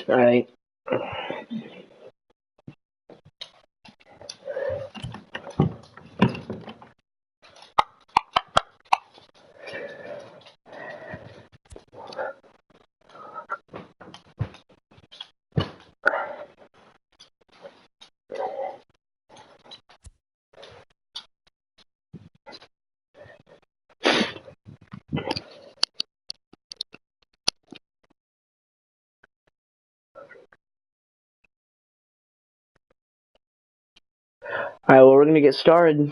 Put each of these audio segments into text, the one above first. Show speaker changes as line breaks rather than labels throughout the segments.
All right. All right, well, we're going to get started.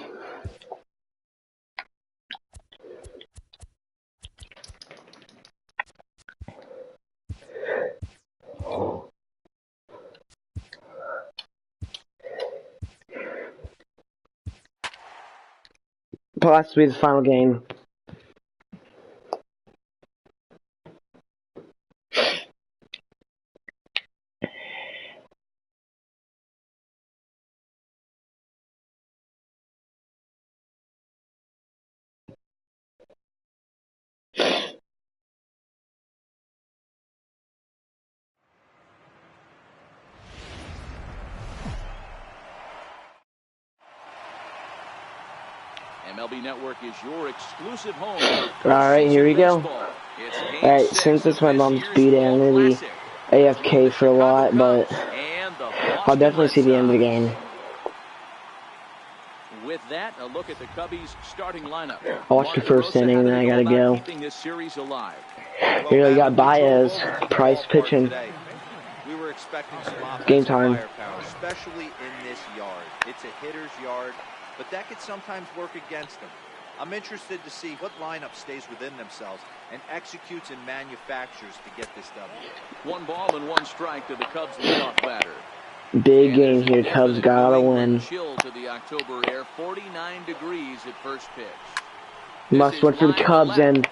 Possibly the final game.
MLB Network is your exclusive home.
All right, here we go. All right, since it's my mom's B-Day, I'm going to be AFK for a lot, but I'll definitely see the end of the game.
With that, a look at the Cubbies starting lineup.
I'll watch the first inning, and then I got to go. Here we got Baez, Price pitching.
We were expecting some
Game time.
firepower, especially in this yard. It's a hitter's yard, but that could sometimes work against them. I'm interested to see what lineup stays within themselves and executes and manufactures to get this W.
1 ball and 1 strike to the Cubs leadoff batter.
Big game here. Cubs gotta win.
Chill to the October air, 49 degrees at first pitch.
Must win for the Cubs, and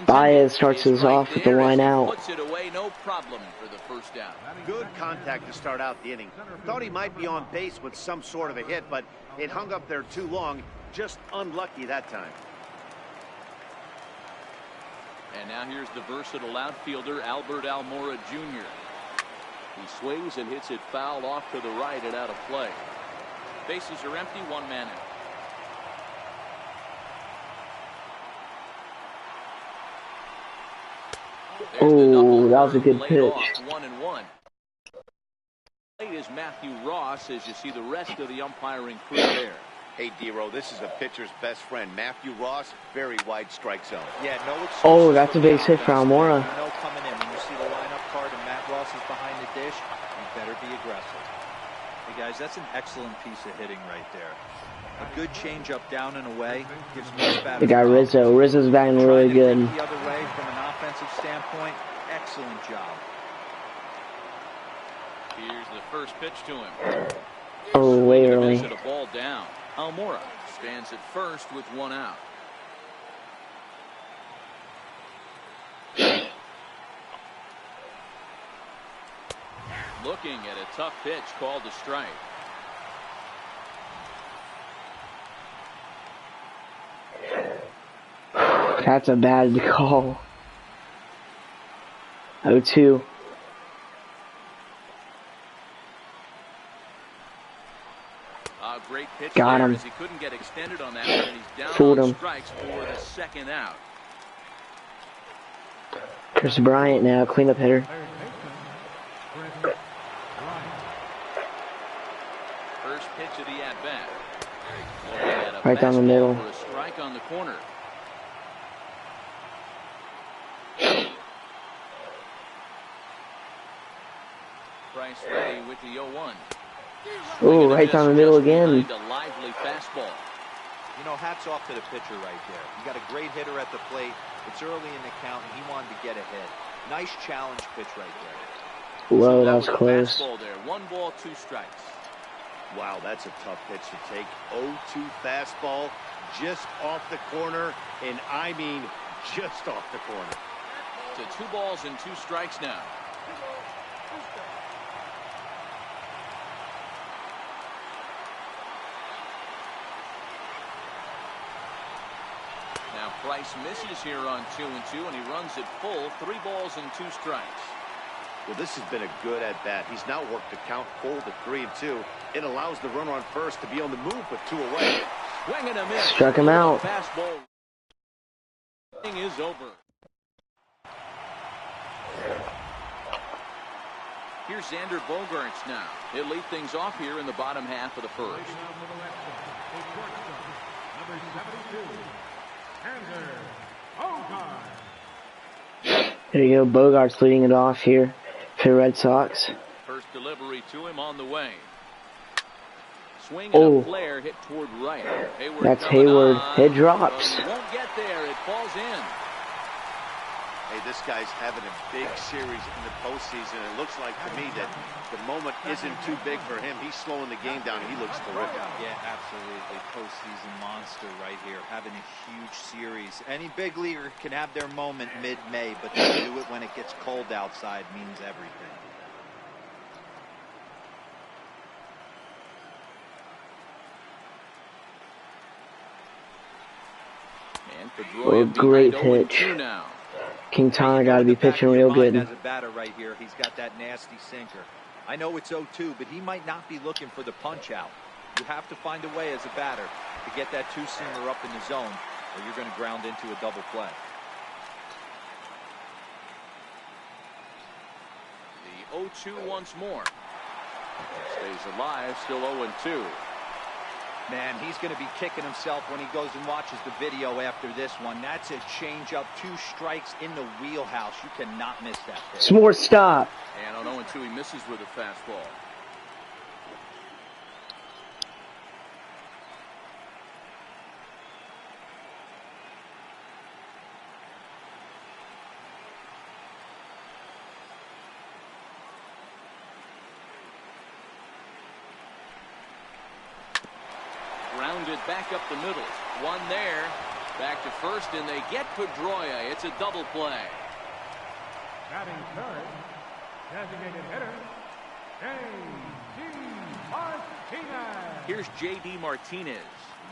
Baez starts us off with the line out.
Puts it away, no problem for the first down.
Good contact to start out the inning. Thought he might be on base with some sort of a hit, but it hung up there too long. Just unlucky that time.
And now here's the versatile outfielder, Albert Almora Jr. He swings and hits it foul off to the right and out of play. Bases are empty, 1 man out.
Oh, that was a good pitch.
1-1. Late is Matthew Ross as you see the rest of the umpiring crew there.
Hey, D-Row, this is a pitcher's best friend. Matthew Ross, very wide strike zone.
Yeah, no excuse.
Oh, that's a base hit for Almora.
No coming in. When you see the lineup card and Matt Ross is behind the dish, you better be aggressive. Hey, guys, that's an excellent piece of hitting right there. A good changeup down and away gives most batters.
The guy Rizzo. Rizzo's batting really good.
The other way from an offensive standpoint, excellent job.
Here's the first pitch to him.
Oh, way early.
A ball down. Almora stands at first with 1 out. Looking at a tough pitch called a strike.
That's a bad call. 0-2.
Great pitch
Got him.
as he couldn't get extended on that one, and he's down
Fooled
on
him.
strikes for the 2nd out.
Chris Bryant now, cleanup hitter.
First pitch of the at-bat.
Right down the middle.
For a strike on the corner. Price ready with the 0-1.
Oh, right down the middle again.
A lively fastball.
You know, hats off to the pitcher right there. You got a great hitter at the plate. It's early in the count, and he wanted to get ahead. Nice challenge pitch right there.
Whoa, that was close.
There. 1 ball, 2 strikes.
Wow, that's a tough pitch to take. 0-2 fastball just off the corner, and I mean just off the corner.
To 2 balls and 2 strikes now. Now Price misses here on 2-2, and he runs it full. 3 balls and 2 strikes.
Well, this has been a good at-bat. He's now worked the count full to 3-2. It allows the runner on first to be on the move with 2 away.
Swing and a miss.
Struck him out.
Fastball. Inning is over. Here's Xander Bogaerts now. He'll lead things off here in the bottom half of the first.
Number 72, Xander Bogaerts.
There you go. Bogart's leading it off here for the Red Sox.
First delivery to him on the way. Swing and a flare hit toward right. Hayward.
That's Hayward. It drops.
He won't get there. It falls in.
Hey, this guy's having a big series in the postseason. It looks like to me that the moment isn't too big for him. He's slowing the game down. He looks terrific.
Yeah, absolutely. Postseason monster right here. Having a huge series. Any big leaguer can have their moment mid-May, but to do it when it gets cold outside means everything.
And Pedroia
great pitch.
now.
Quintana got to be pitching real good.
As a batter right here, he's got that nasty sinker. I know it's 0-2, but he might not be looking for the punch out. You have to find a way as a batter to get that two-seamer up in the zone, or you're going to ground into a double play.
The 0-2 once more. Stays alive, still 0-2.
Man, he's going to be kicking himself when he goes and watches the video after this one. That's a changeup, 2 strikes in the wheelhouse. You cannot miss that pitch.
Some more stop.
And on 0-2, he misses with a fastball. Rounded back up the middle. One there. Back to first, and they get Pedroia. It's a double play.
Batting third, designated hitter, J.D. Martinez.
Here's J.D. Martinez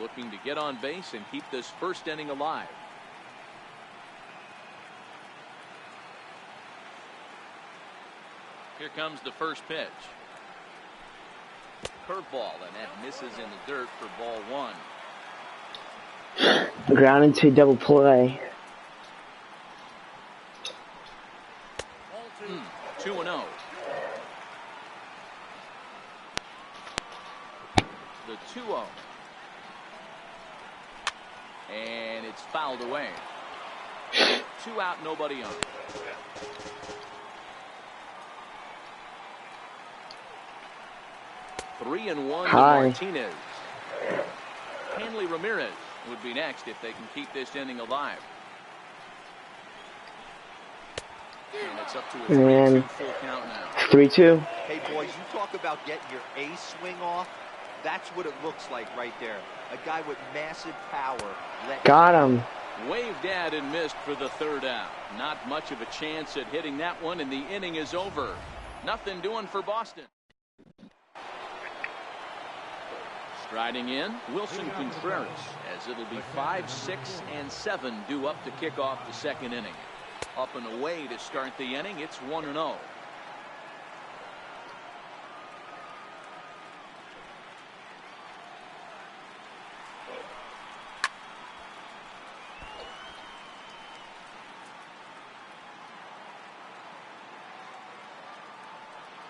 looking to get on base and keep this first inning alive. Here comes the first pitch. Curveball, and that misses in the dirt for ball 1.
Ground into double play.
2-0. The 2-0. And it's fouled away. 2 out, nobody on. Three and 1 to Martinez. Hanley Ramirez would be next if they can keep this inning alive. And it's up to a 3-2 full count now.
3-2.
Hey, boys, you talk about getting your ace swing off. That's what it looks like right there. A guy with massive power.
Got him.
Waved at and missed for the 3rd out. Not much of a chance at hitting that one, and the inning is over. Nothing doing for Boston. Striding in, Wilson Contreras, as it'll be 5, 6, and 7 due up to kick off the 2nd inning. Up and away to start the inning, it's 1-0.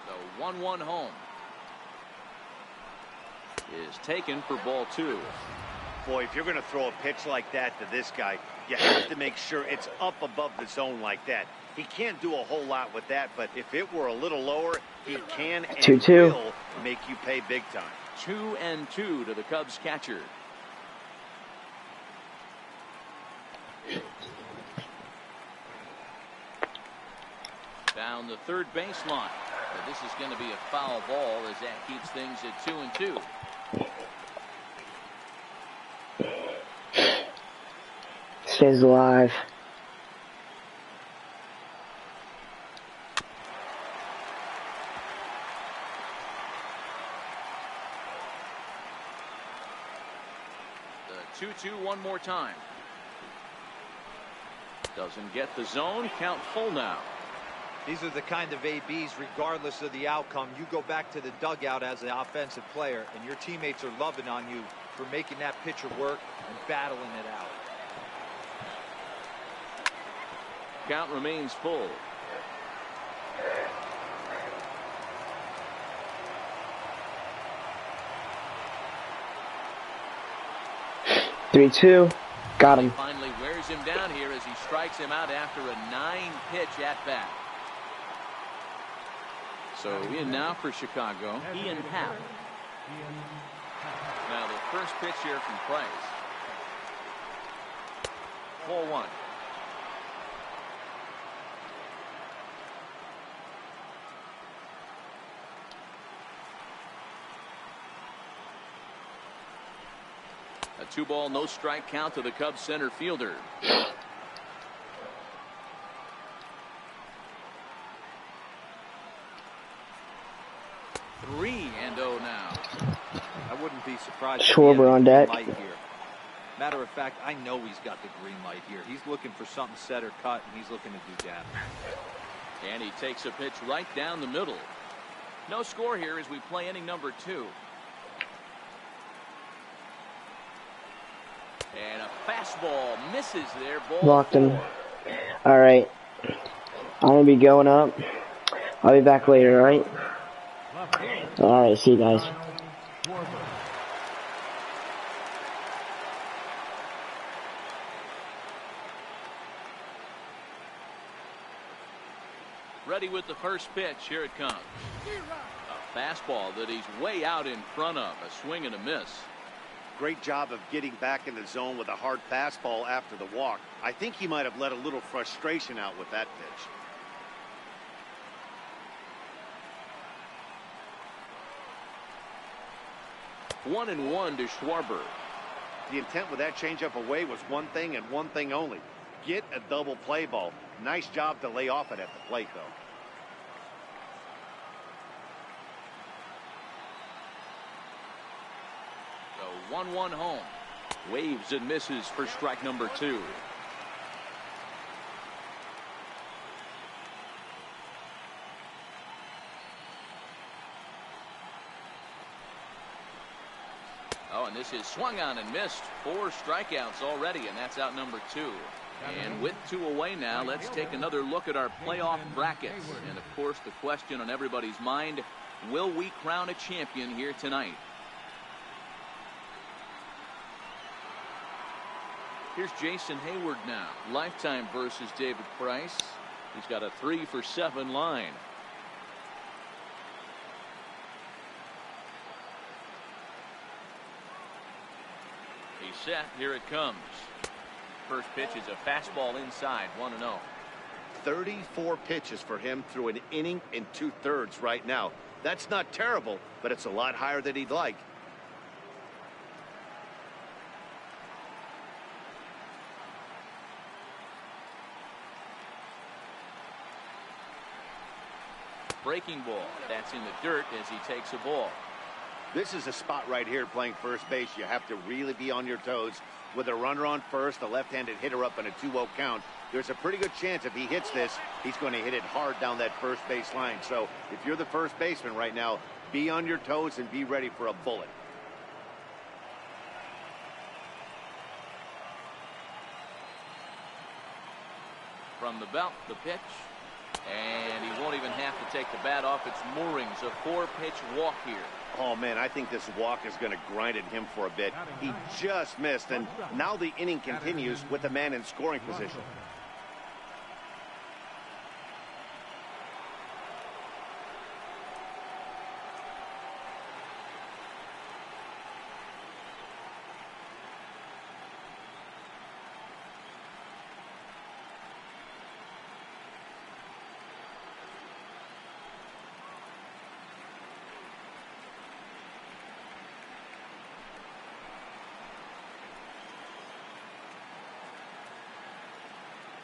The 1-1 home is taken for ball 2.
Boy, if you're going to throw a pitch like that to this guy, you have to make sure it's up above the zone like that. He can't do a whole lot with that, but if it were a little lower, he can and
2-2.
will make you pay big time.
2-2 to the Cubs catcher. Down the third baseline. But this is going to be a foul ball as that keeps things at 2-2.
Stays alive.
The 2-2 one more time. Doesn't get the zone. Count full now.
These are the kind of ABs, regardless of the outcome. You go back to the dugout as an offensive player, and your teammates are loving on you for making that pitcher work and battling it out.
Count remains full.
Three-two. Got him.
Finally wears him down here as he strikes him out after a 9-pitch at bat. So in now for Chicago, Ian Happ. Now the first pitch here from Price. 4-1. A 2-ball, no strike count to the Cubs center fielder. 3-0 now.
I wouldn't be surprised.
Schwarber on deck.
Here. Matter of fact, I know he's got the green light here. He's looking for something set or cut, and he's looking to do damage.
And he takes a pitch right down the middle. No score here as we play inning number 2. And a fastball misses there. Ball
Blocked him.
4.
All right. I'm going to be going up. I'll be back later, all right? All right, see you guys.
Ready with the first pitch. Here it comes. A fastball that he's way out in front of. A swing and a miss.
Great job of getting back in the zone with a hard fastball after the walk. I think he might have let a little frustration out with that pitch.
1-1 to Schwarber.
The intent with that changeup away was one thing and one thing only. Get a double play ball. Nice job to lay off it at the plate, though.
So 1-1 home. Waves and misses for strike number 2. Oh, and this is swung on and missed. 4 strikeouts already, and that's out number 2. And with 2 away now, let's take another look at our playoff brackets. And, of course, the question on everybody's mind, will we crown a champion here tonight? Here's Jason Hayward now. Lifetime versus David Price. He's got a 3-for-7 line. He's set. Here it comes. First pitch is a fastball inside. 1-0.
34 pitches for him through an inning and 2/3 right now. That's not terrible, but it's a lot higher than he'd like.
Breaking ball. That's in the dirt as he takes a ball.
This is a spot right here playing first base. You have to really be on your toes. With a runner on first, a left-handed hitter up in a 2-0 count, there's a pretty good chance if he hits this, he's going to hit it hard down that first base line. So if you're the first baseman right now, be on your toes and be ready for a bullet.
From the belt, the pitch. And he won't even have to take the bat off its moorings. A 4-pitch walk here.
Oh, man, I think this walk is going to grind at him for a bit. He just missed, and now the inning continues with a man in scoring position.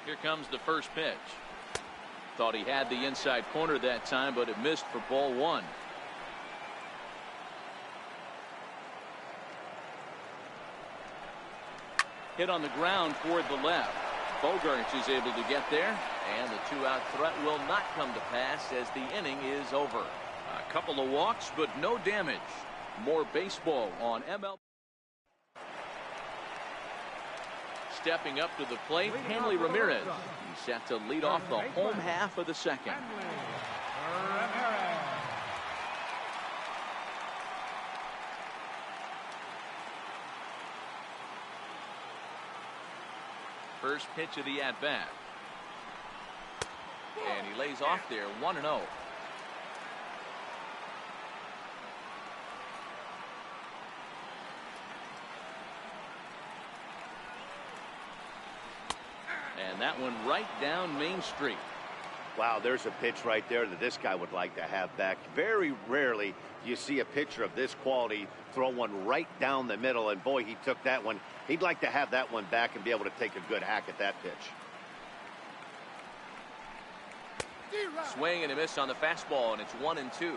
Here comes the first pitch. Thought he had the inside corner that time, but it missed for ball 1. Hit on the ground toward the left. Bogaerts is able to get there, and the two-out threat will not come to pass as the inning is over. A couple of walks, but no damage. More baseball on MLB. Stepping up to the plate, Hanley Ramirez. He's set to lead off the home half of the second. First pitch of the at-bat. And he lays off there, 1-0. And that one right down Main Street.
Wow, there's a pitch right there that this guy would like to have back. Very rarely you see a pitcher of this quality throw one right down the middle, and boy, he took that one. He'd like to have that one back and be able to take a good hack at that pitch.
Swing and a miss on the fastball, and it's 1-2.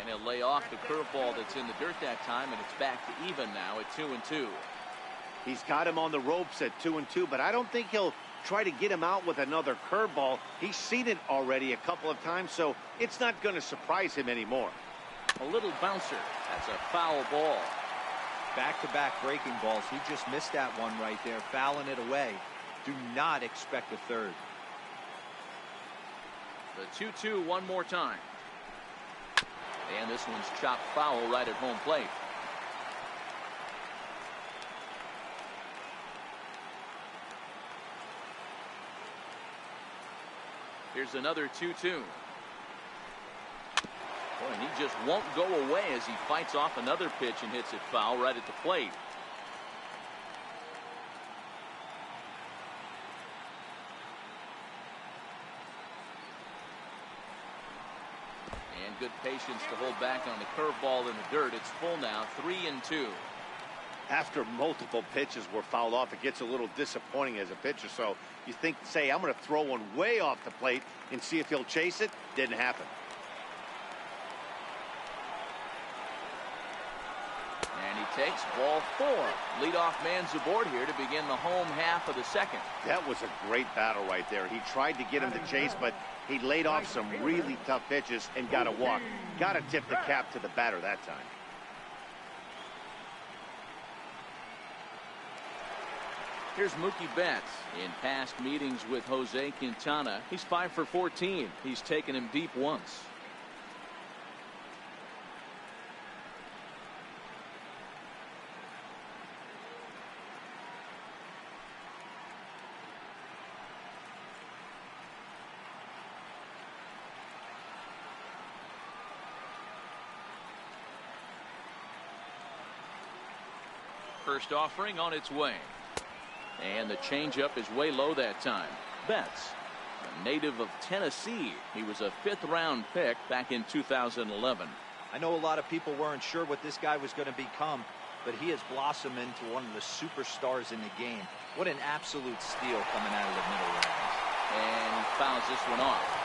And he'll lay off the curveball that's in the dirt that time, and it's back to even now at 2-2.
He's got him on the ropes at 2-2, but I don't think he'll try to get him out with another curveball. He's seen it already a couple of times, so it's not going to surprise him anymore.
A little bouncer. That's a foul ball.
Back-to-back breaking balls. He just missed that one right there, fouling it away. Do not expect a third.
The 2-2 one more time. And this one's chopped foul right at home plate. Here's another 2-2. Boy, and he just won't go away as he fights off another pitch and hits it foul right at the plate. And good patience to hold back on the curveball in the dirt. It's full now, 3-2.
After multiple pitches were fouled off, it gets a little disappointing as a pitcher. So you think, say, I'm going to throw one way off the plate and see if he'll chase it. Didn't happen.
And he takes ball 4. Leadoff man's aboard here to begin the home half of the second.
That was a great battle right there. He tried to get him to chase, but he laid off some really tough pitches and got a walk. Got to tip the cap to the batter that time.
Here's Mookie Betts. In past meetings with Jose Quintana, he's 5 for 14. He's taken him deep once. First offering on its way. And the changeup is way low that time. Betts, a native of Tennessee. He was a 5th-round pick back in 2011.
I know a lot of people weren't sure what this guy was going to become, but he has blossomed into one of the superstars in the game. What an absolute steal coming out of the middle rounds.
And he fouls this one off.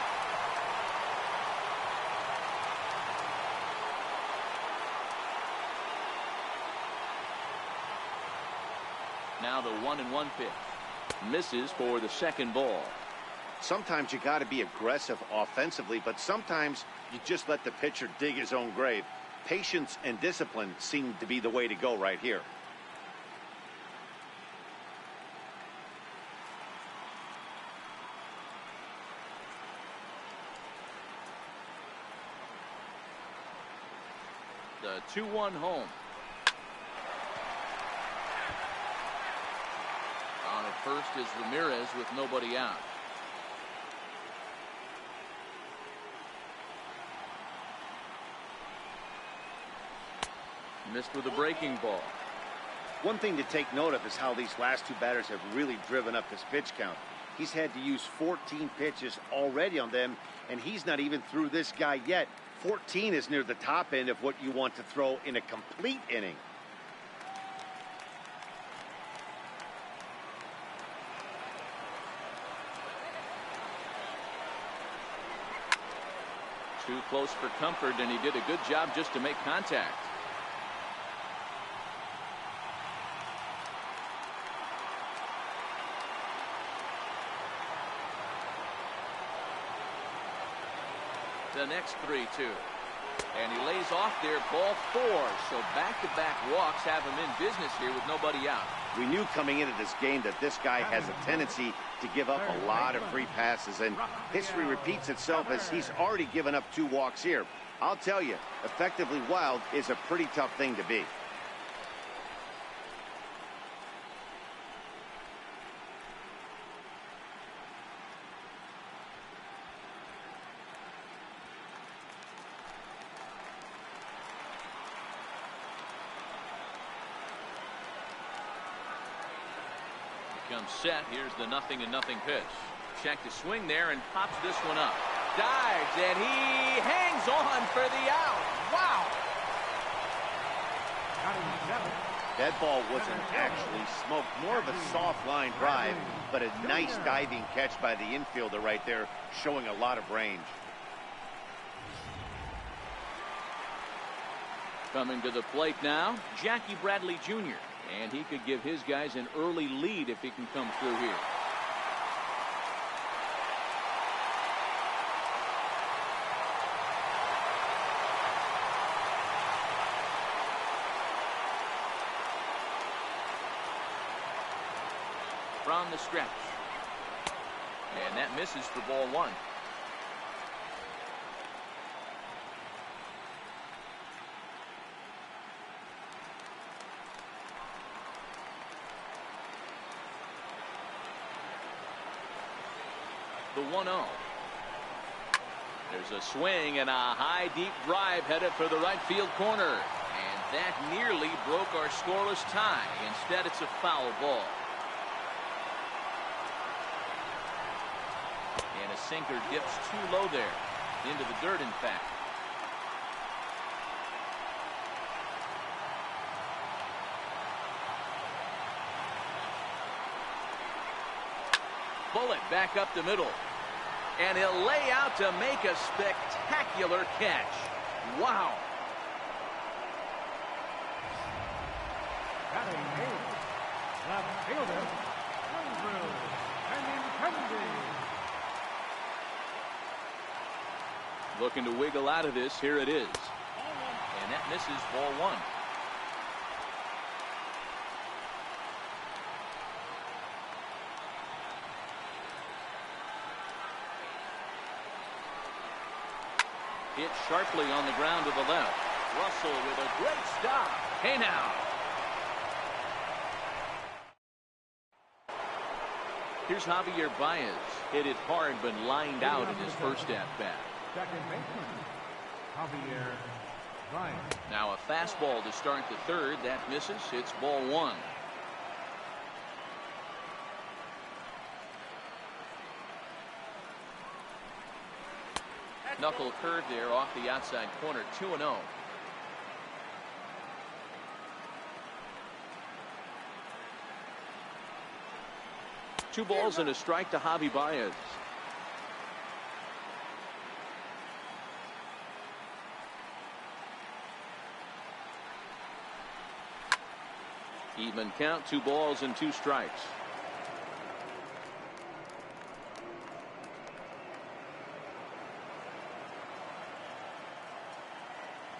Now the 1-1 pitch. Misses for the second ball.
Sometimes you got to be aggressive offensively, but sometimes you just let the pitcher dig his own grave. Patience and discipline seem to be the way to go right here.
The 2-1 home. On at first is Ramirez with nobody out. Missed with a breaking ball.
One thing to take note of is how these last two batters have really driven up his pitch count. He's had to use 14 pitches already on them, and he's not even through this guy yet. 14 is near the top end of what you want to throw in a complete inning.
Too close for comfort, and he did a good job just to make contact. The next 3-2. And he lays off there, ball 4. So back-to-back walks have him in business here with nobody out.
We knew coming into this game that this guy has a tendency to give up a lot of free passes, and history repeats itself as he's already given up 2 walks here. I'll tell you, effectively wild is a pretty tough thing to be.
Comes set. Here's the 0-0 pitch. Check to swing there and pops this one up. Dives, and he hangs on for the out. Wow.
That ball wasn't actually smoked, more of a soft line drive, but a nice diving catch by the infielder right there, showing a lot of range.
Coming to the plate now, Jackie Bradley Jr. And he could give his guys an early lead if he can come through here. From the stretch. And that misses for ball 1. The 1-0. There's a swing and a high deep drive headed for the right field corner. And that nearly broke our scoreless tie. Instead, it's a foul ball. And a sinker dips too low there. Into the dirt, in fact. Bullet back up the middle. And he'll lay out to make a spectacular catch. Wow.
Batting eighth, left fielder, Andrew Benintendi.
Looking to wiggle out of this. Here it is. And that misses ball 1. Hit sharply on the ground to the left. Russell with a great stop. Hey now. Here's Javier Baez. Hit it hard but lined out in his first at-bat.
Second baseman, Javier Baez.
Now a fastball to start the third. That misses. It's ball 1. Knuckle curve there off the outside corner. 2-0. Two balls and a strike to Javi Baez. Even count. 2 balls and 2 strikes.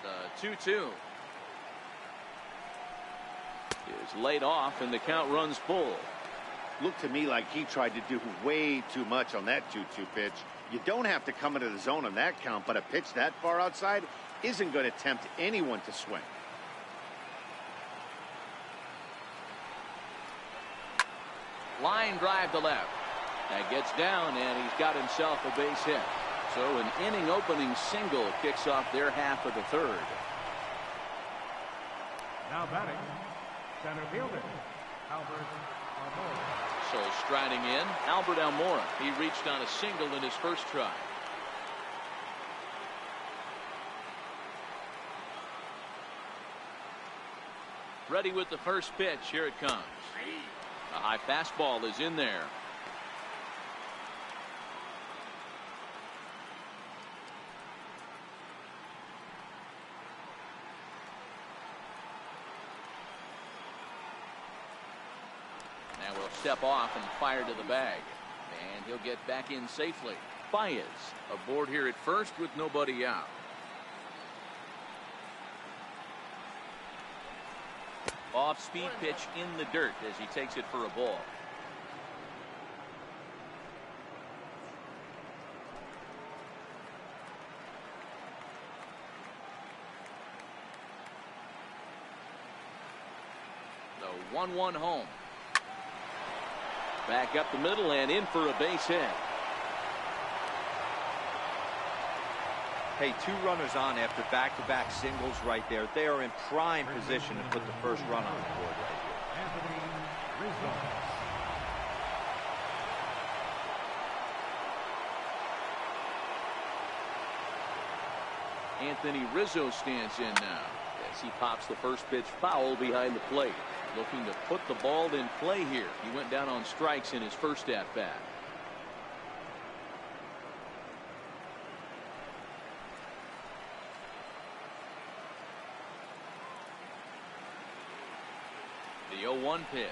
The 2-2 is laid off and the count runs full.
Looked to me like he tried to do way too much on that 2-2 pitch. You don't have to come into the zone on that count, but a pitch that far outside isn't going to tempt anyone to swing.
Line drive to left. That gets down, and he's got himself a base hit. So an inning opening single kicks off their half of the third.
Now batting, center fielder, Albert Almora.
So striding in, Albert Almora. He reached on a single in his first try. Ready with the first pitch. Here it comes. A high fastball is in there. And will step off and fire to the bag. And he'll get back in safely. Baez aboard here at first with nobody out. Off-speed pitch in the dirt as he takes it for a ball. The 1-1 home. Back up the middle and in for a base hit.
Hey, 2 runners on after back-to-back singles right there. They are in prime position to put the first run on the board right here.
Anthony Rizzo.
Anthony Rizzo stands in now as he pops the first pitch foul behind the plate. Looking to put the ball in play here. He went down on strikes in his first at-bat. The 0-1 pitch.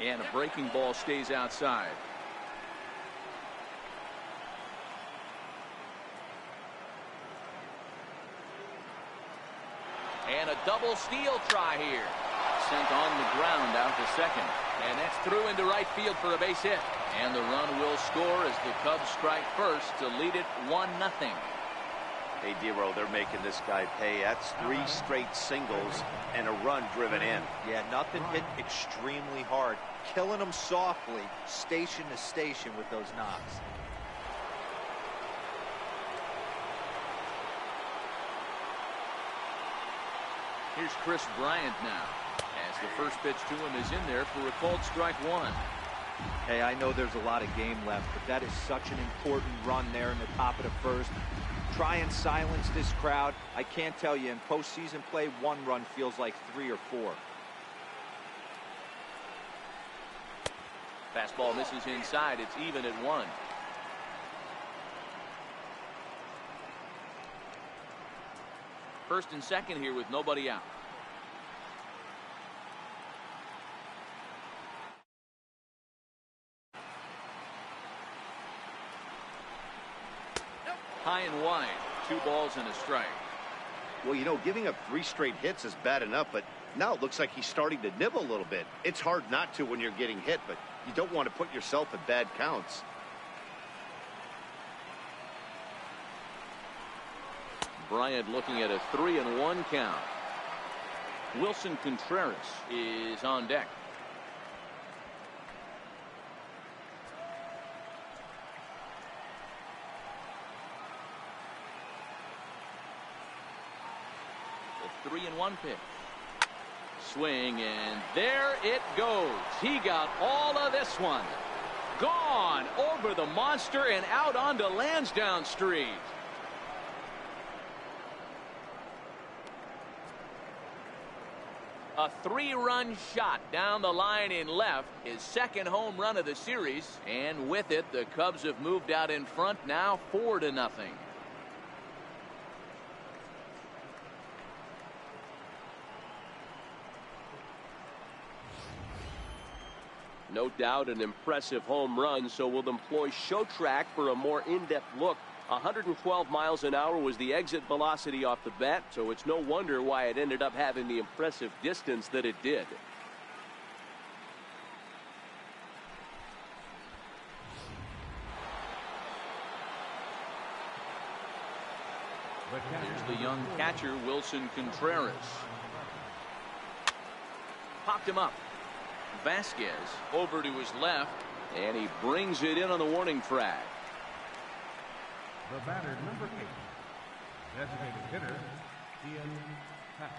And a breaking ball stays outside. And a double steal try here. Sent on the ground out to second. And that's through into right field for a base hit. And the run will score as the Cubs strike first to lead it 1-0.
Hey, Dero, they're making this guy pay. That's 3 straight singles and a run driven in.
Yeah, nothing hit extremely hard. Killing them softly, station to station with those knocks.
Here's Chris Bryant now, as the first pitch to him is in there for a called strike 1.
Hey, I know there's a lot of game left, but that is such an important run there in the top of the first. Try and silence this crowd. I can't tell you, in postseason play, 1 run feels like 3 or 4.
Fastball misses inside. It's even at 1. First and second here with nobody out. High and wide. 2 balls and a strike.
Well, you know, giving up 3 straight hits is bad enough, but now it looks like he's starting to nibble a little bit. It's hard not to when you're getting hit, but you don't want to put yourself in bad counts.
Bryant looking at a 3-1 count. Wilson Contreras is on deck. The 3-1 pitch. Swing, and there it goes. He got all of this one. Gone over the monster and out onto Lansdowne Street. A 3-run shot down the line in left, his second home run of the series, and with it the Cubs have moved out in front now 4-0.
No doubt an impressive home run, so we'll employ ShowTrack for a more in-depth look. 112 miles an hour was the exit velocity off the bat, so it's no wonder why it ended up having the impressive distance that it did.
Here's the young catcher, Wilson Contreras. Popped him up. Vasquez over to his left, and he brings it in on the warning track.
The batter, number 8. Designated hitter, Ian Happ.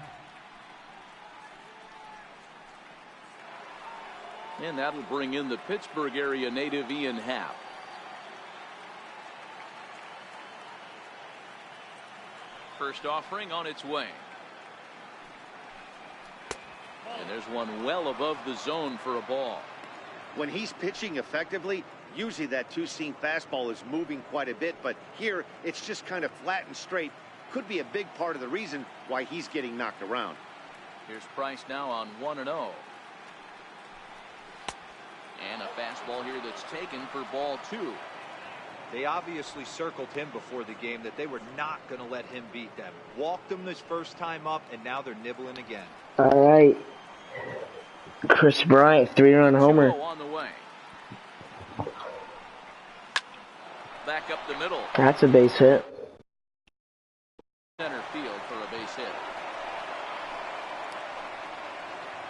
And that'll bring in the Pittsburgh area native Ian Happ. First offering on its way. And there's one well above the zone for a ball.
When he's pitching effectively, usually that 2-seam fastball is moving quite a bit, but here it's just kind of flat and straight. Could be a big part of the reason why he's getting knocked around.
Here's Price now on 1-0. And a fastball here that's taken for ball 2.
They obviously circled him before the game that they were not going to let him beat them. Walked him this first time up, and now they're nibbling again.
All right. Chris Bryant, 3-run homer.
On the way. Back up the middle.
That's a base hit.
Center field for a base hit.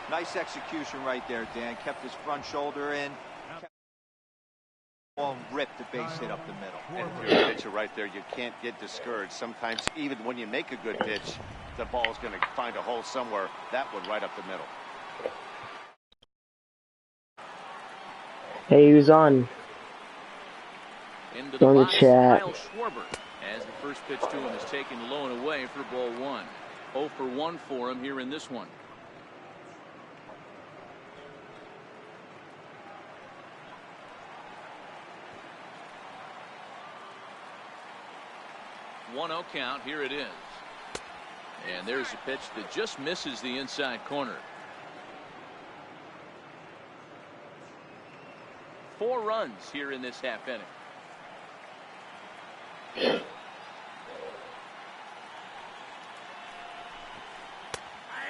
Nice execution right there, Dan. Kept his front shoulder in. And ripped the base hit up the middle.
And if you're a pitcher right there, you can't get discouraged. Sometimes even when you make a good pitch, the ball's going to find a hole somewhere. That one right up the middle.
Hey, who's on?
Into the
On the
box,
chat.
Kyle Schwarber, as the first pitch to him is taken low and away for ball 1. 0 for 1 for him here in this one. One 0 count. Here it is. And there's a pitch that just misses the inside corner. 4 runs here in this half inning.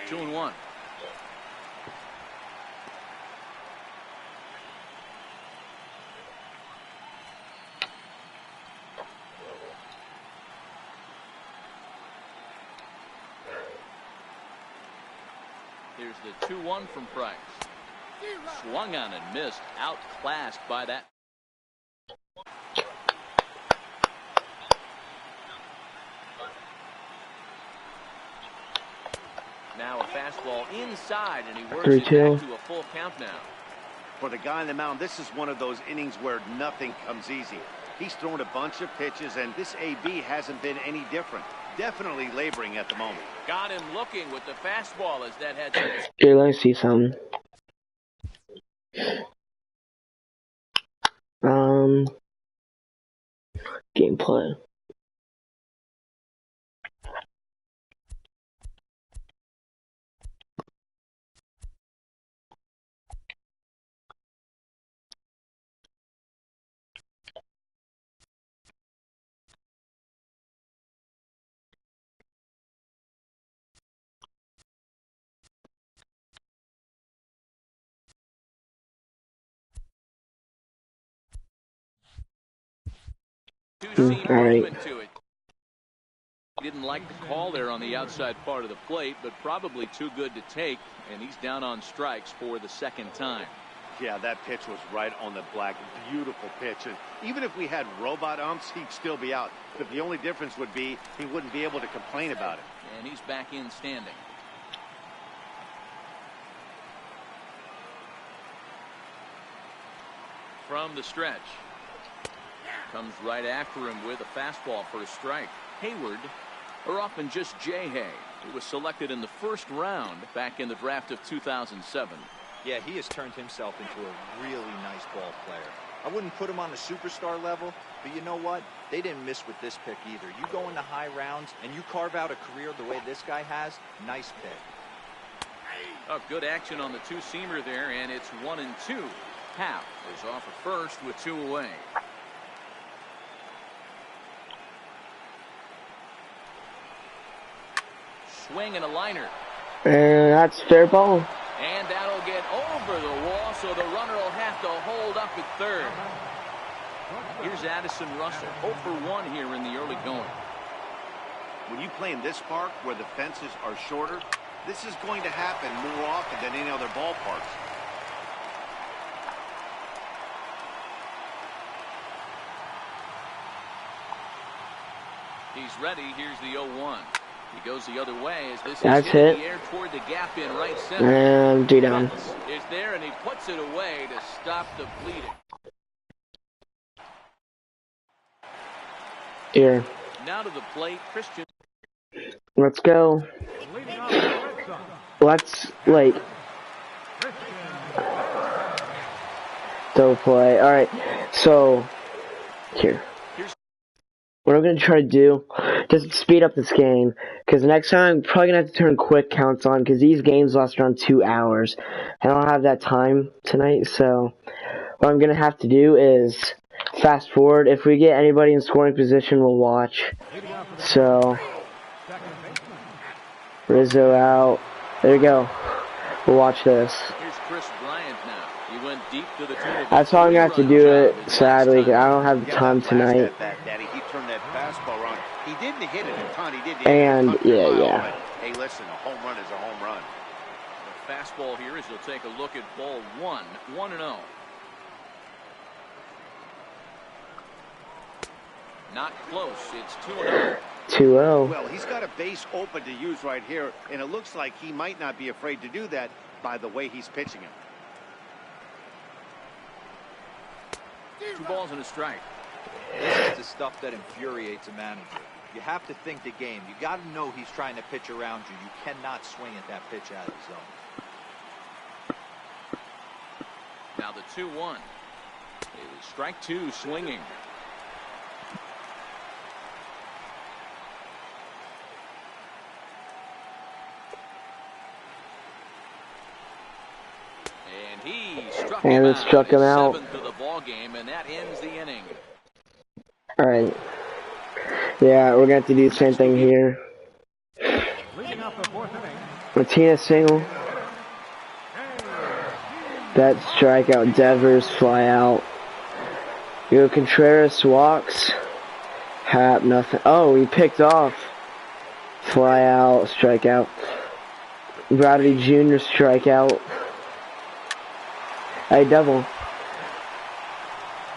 2-1. Here's the 2-1 from Price. Swung on and missed. Outclassed by that. Now a fastball inside, and he works it back to a full count now.
For the guy on the mound, this is one of those innings where nothing comes easy. He's thrown a bunch of pitches, and this AB hasn't been any different. Definitely laboring at the moment.
Got him looking with the fastball as that had.
Here, let me see something. Gameplay.
All
right.
Didn't like the call there on the outside part of the plate, but probably too good to take, and he's down on strikes for the second time.
Yeah, that pitch was right on the black. Beautiful pitch. And even if we had robot umps, he'd still be out. But the only difference would be he wouldn't be able to complain about it.
And he's back in standing. From the stretch. Comes right after him with a fastball for a strike. Hayward, or often just Jay Hay, who was selected in the first round back in the draft of 2007.
Yeah, he has turned himself into a really nice ball player. I wouldn't put him on the superstar level, but you know what? They didn't miss with this pick either. You go into high rounds and you carve out a career the way this guy has, nice pick.
Oh, good action on the two-seamer there, and it's 1-2. Happ is off at first with 2 away. Swing and a liner.
And that's fair ball.
And that'll get over the wall, so the runner will have to hold up at third. Here's Addison Russell, 0 for 1 here in the early going.
When you play in this park where the fences are shorter, this is going to happen more often than any other ballparks.
He's ready. Here's the 0-1. He goes the other way as this
That's
is in
it.
the air toward the gap in right center.
And 2 down.
Is there, and he puts it away to stop the bleeding.
Here.
Now to the plate, Christian.
Let's go. Let's, like, go play. Alright, so, here. what I'm going to try to do, just speed up this game, because next time I'm probably going to have to turn quick counts on, because these games last around 2 hours. I don't have that time tonight, so what I'm going to have to do is fast forward. If we get anybody in scoring position, we'll watch. So, Rizzo out. There you go. We'll watch this.
Here's Chris Bryant now. He went deep to the tune of
That's how I'm going to have to do it, sadly. I don't have the time tonight.
Daddy, he turned that fastball around. He didn't hit it a ton. He didn't
And,
hit it a ton,
yeah.
but, hey, listen, a home run is a home run.
The fastball here as he'll take a look at ball 1-0. Not close. It's 2-0.
2-0.
Well, he's got a base open to use right here, and it looks like he might not be afraid to do that by the way he's pitching him.
2 balls and a strike.
This is the stuff that infuriates a manager. You have to think the game. You got to know he's trying to pitch around you. You cannot swing at that pitch out of the zone.
Now the 2-1. It is strike 2 swinging. And he struck him out. 7th of the ball game, and that ends the inning.
All right. Yeah, we're going to have to do the same thing here. Martinez single. That strikeout. Devers fly out. Yo, Contreras walks. Hap, nothing. Oh, he picked off. Fly out, strikeout. Bradley Jr. strikeout. Hey, double.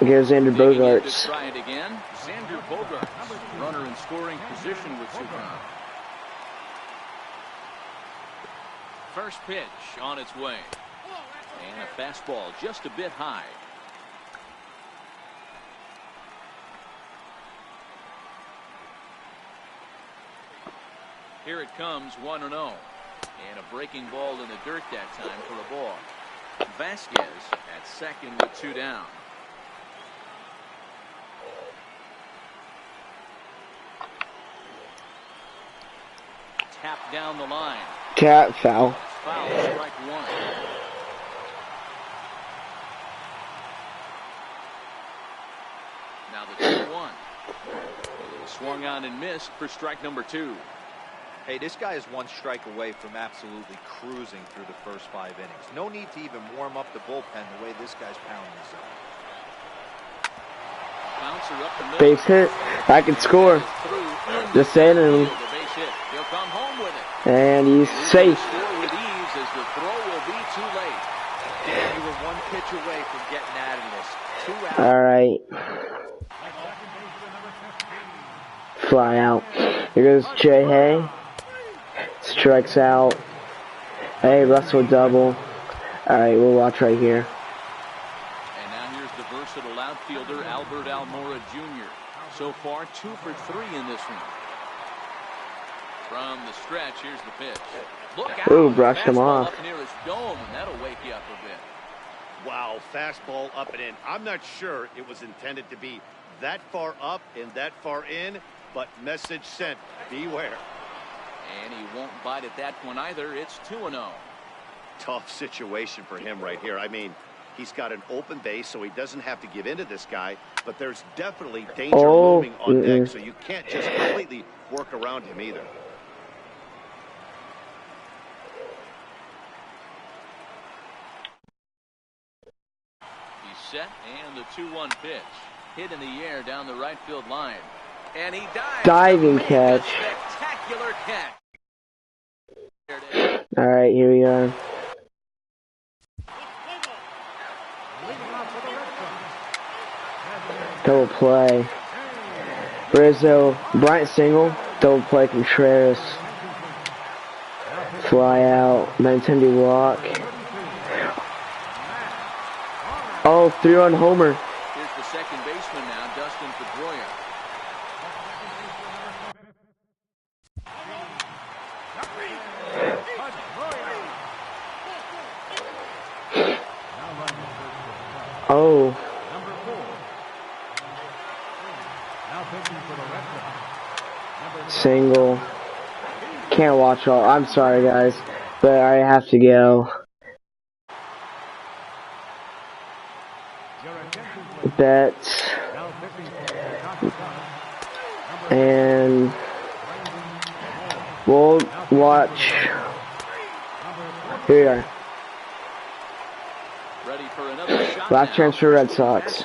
Here's Xander Bogaerts.
Try it again. Xander Bogaerts, runner in scoring position with 2 runs. First pitch on its way. And a fastball just a bit high. Here it comes, 1-0. And a breaking ball in the dirt that time for a ball. Vasquez at second with 2 down. Tap down the line.
Cat foul.
Foul, strike 1. Now the 2-1. Swung on and missed for strike number 2.
Hey, this guy is 1 strike away from absolutely cruising through the first 5 innings. No need to even warm up the bullpen the way this guy's pounding the zone.
Bouncer up the middle.
Base hit. I can score. Just saying to him.
He'll come home with it.
And he's safe.
Score with ease as the throw will be too late.
Dan, you were 1 pitch away from getting out of this. 2 outs.
All right. Fly out. Here goes Jay Hay. Strikes out. Hey, Russell double. Alright, we'll watch right here.
And now here's the versatile outfielder, Albert Almora Jr. So far, 2 for 3 in this one. From the stretch, here's the pitch. Look out.
Ooh, brushed him off.
Up near his dome, and that'll wake you up a bit.
Wow, fastball up and in. I'm not sure it was intended to be that far up and that far in, but message sent. Beware.
And he won't bite at that one either. It's 2-0.
Tough situation for him right here. I mean, he's got an open base, so he doesn't have to give in to this guy, but there's definitely danger looming on deck, so you can't just completely work around him either.
He's set, and the 2-1 pitch. Hit in the air down the right field line. And he dives.
Diving catch.
Spectacular catch.
Alright, here we are. Double play. Rizzo, Bryant single, double play Contreras. Fly out, Benintendi walk. Oh, 3-run homer.
Here's the second baseman now, Dustin Pedroia.
Oh.
Now pitching for the Red
Single. Can't watch all. I'm sorry, guys, but I have to go. Bet. And we'll watch. Here we are.
Ready for another shot.
Last chance for Red Sox.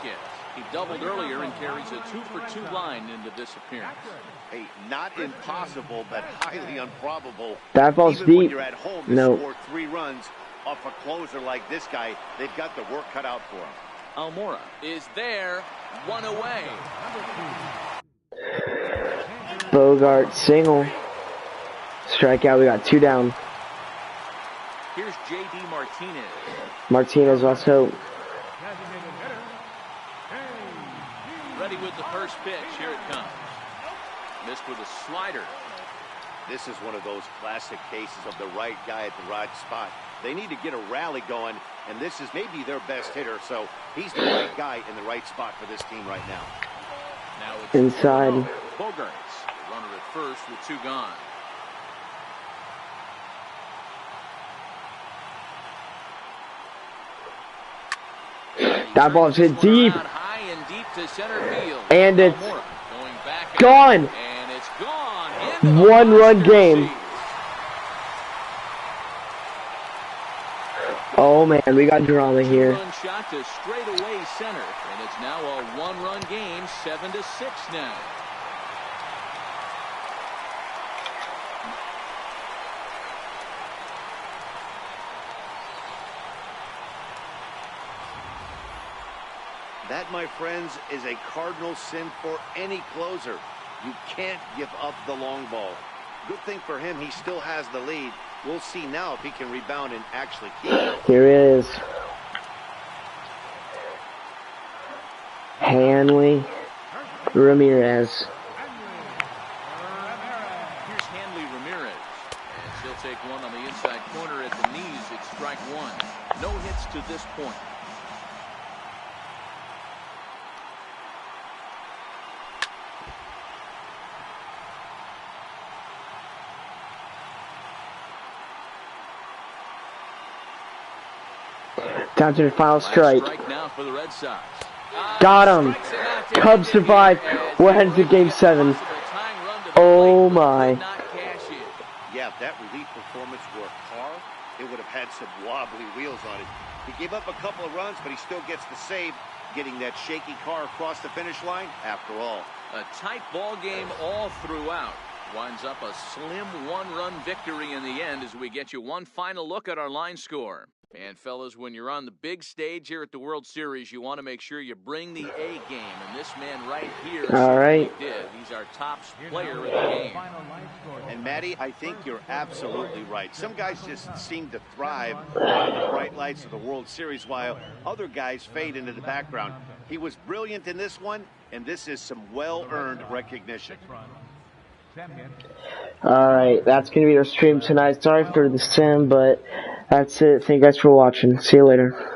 He doubled earlier and carries a 2-for-2 line into this appearance.
Hey, not impossible, but highly improbable.
That ball's
Even
deep.
when you're at home to
No.
score 3 runs off a closer like this guy, they've got the work cut out for him.
Almora is there, 1 away.
Bogart single. Strikeout. We got 2 down.
Here's J.D. Martinez.
Martinez also.
Ready with the first pitch. Here it comes. Missed with a slider.
This is one of those classic cases of the right guy at the right spot. They need to get a rally going, and this is maybe their best hitter, so he's the right guy in the right spot for this team right now.
Now it's
Inside.
Bogarts. Runner at first with 2 gone.
That ball's hit deep.
High and deep to center field.
And it's
going back
gone.
And it's gone.
1-run game. Oh man, we got drama here.
One shot to straightaway center, and it's now a 1-run game, 7-6 now.
That, my friends, is a cardinal sin for any closer. You can't give up the long ball. Good thing for him, he still has the lead. We'll see now if he can rebound and actually keep it.
Here it is. Hanley Ramirez.
Here's Hanley Ramirez. And she'll take one on the inside corner at the knees. It's strike 1. No hits to this point.
Down to the final strike.
Strike now for the Red Sox.
Got him. Cubs survive. We're headed to Game 7. Oh my.
Yeah, if that relief performance were a car, it would have had some wobbly wheels on it. He gave up a couple of runs, but he still gets the save, getting that shaky car across the finish line after all.
A tight ball game all throughout. Winds up a slim 1-run victory in the end as we get you one final look at our line score. And fellas, when you're on the big stage here at the World Series, you want to make sure you bring the A game. And this man right here
certainly
did. He's our top player of the game.
And Matty, I think you're absolutely right. Some guys just seem to thrive under the bright lights of the World Series, while other guys fade into the background. He was brilliant in this one, and this is some well-earned recognition.
Alright, that's going to be our stream tonight. Sorry for the sim, but that's it. Thank you guys for watching. See you later.